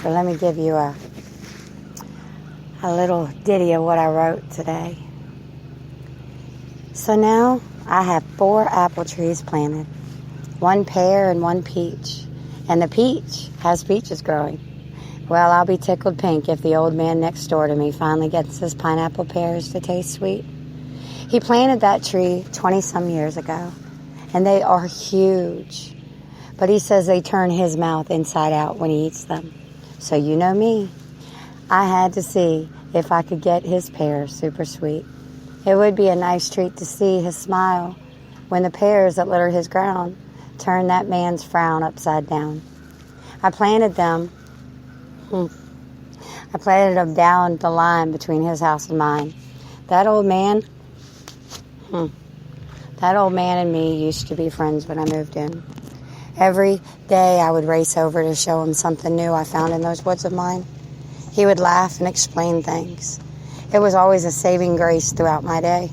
So let me give you a little ditty of what I wrote today. So now I have 4 apple trees planted, 1 pear and 1 peach, and the peach has peaches growing. Well, I'll be tickled pink if the old man next door to me finally gets his pineapple pears to taste sweet. He planted that tree 20-some years ago, and they are huge. But he says they turn his mouth inside out when he eats them. So you know me. I had to see if I could get his pears super sweet. It would be a nice treat to see his smile when the pears that litter his ground turn that man's frown upside down. I planted them down the line between his house and mine. That old man and me used to be friends when I moved in. Every day I would race over to show him something new I found in those woods of mine. He would laugh and explain things. It was always a saving grace throughout my day.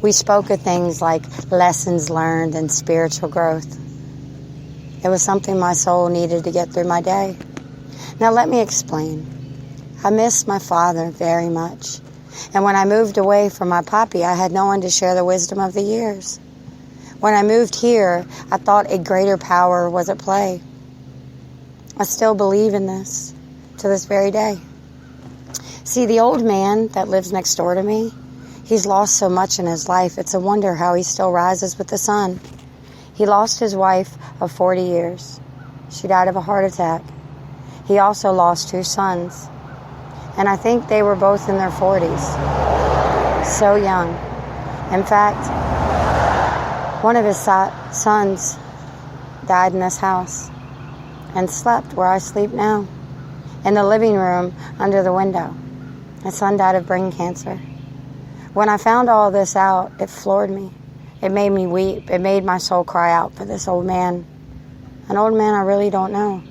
We spoke of things like lessons learned and spiritual growth. It was something my soul needed to get through my day. Now let me explain. I miss my father very much. And when I moved away from my papi, I had no one to share the wisdom of the years. When I moved here, I thought a greater power was at play. I still believe in this to this very day. See, the old man that lives next door to me, he's lost so much in his life. It's a wonder how he still rises with the sun. He lost his wife of 40 years. She died of a heart attack. He also lost 2 sons. And I think they were both in their 40s. So young. In fact, one of his sons died in this house and slept where I sleep now, in the living room under the window. My son died of brain cancer. When I found all this out, it floored me. It made me weep. It made my soul cry out for this old man. An old man I really don't know.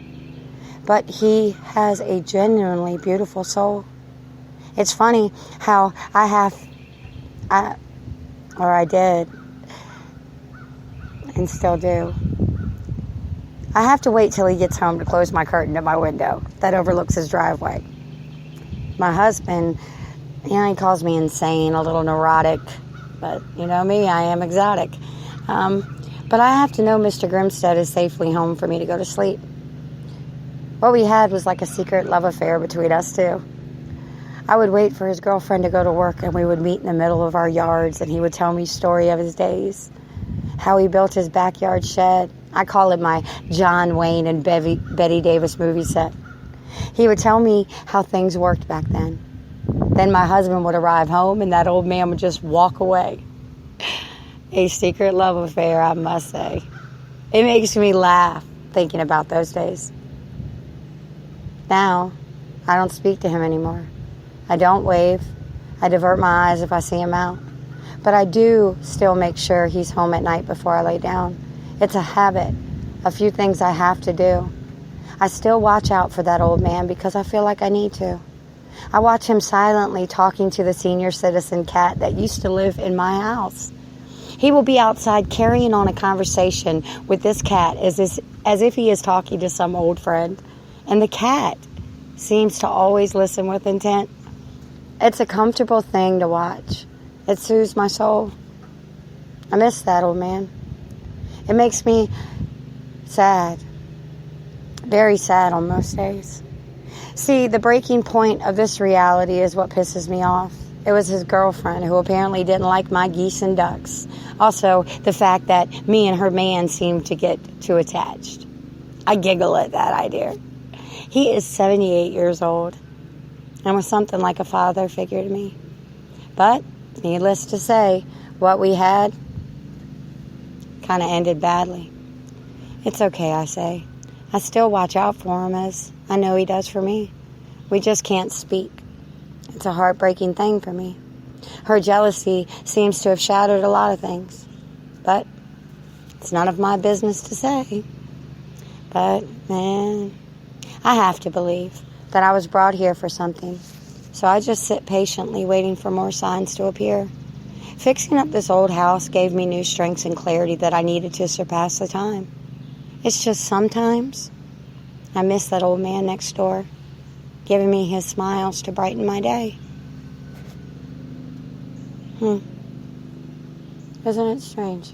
But he has a genuinely beautiful soul. It's funny how I did, and still do. I have to wait till he gets home to close my curtain at my window that overlooks his driveway. My husband, he calls me insane, a little neurotic, but you know me, I am exotic. But I have to know Mr. Grimstead is safely home for me to go to sleep. What we had was like a secret love affair between us two. I would wait for his girlfriend to go to work, and we would meet in the middle of our yards, and he would tell me story of his days, how he built his backyard shed. I call it my John Wayne and Betty Davis movie set. He would tell me how things worked back then. Then my husband would arrive home, and that old man would just walk away. A secret love affair, I must say. It makes me laugh thinking about those days. Now, I don't speak to him anymore. I don't wave. I divert my eyes if I see him out. But I do still make sure he's home at night before I lay down. It's a habit, a few things I have to do. I still watch out for that old man because I feel like I need to. I watch him silently talking to the senior citizen cat that used to live in my house. He will be outside carrying on a conversation with this cat as if he is talking to some old friend. And the cat seems to always listen with intent. It's a comfortable thing to watch. It soothes my soul. I miss that old man. It makes me sad. Very sad on most days. See, the breaking point of this reality is what pisses me off. It was his girlfriend who apparently didn't like my geese and ducks. Also, the fact that me and her man seemed to get too attached. I giggle at that idea. He is 78 years old and was something like a father figure to me. But, needless to say, what we had kind of ended badly. It's okay, I say. I still watch out for him as I know he does for me. We just can't speak. It's a heartbreaking thing for me. Her jealousy seems to have shattered a lot of things. But it's none of my business to say. But, man, I have to believe that I was brought here for something. So I just sit patiently waiting for more signs to appear. Fixing up this old house gave me new strengths and clarity that I needed to surpass the time. It's just sometimes I miss that old man next door, giving me his smiles to brighten my day. Isn't it strange?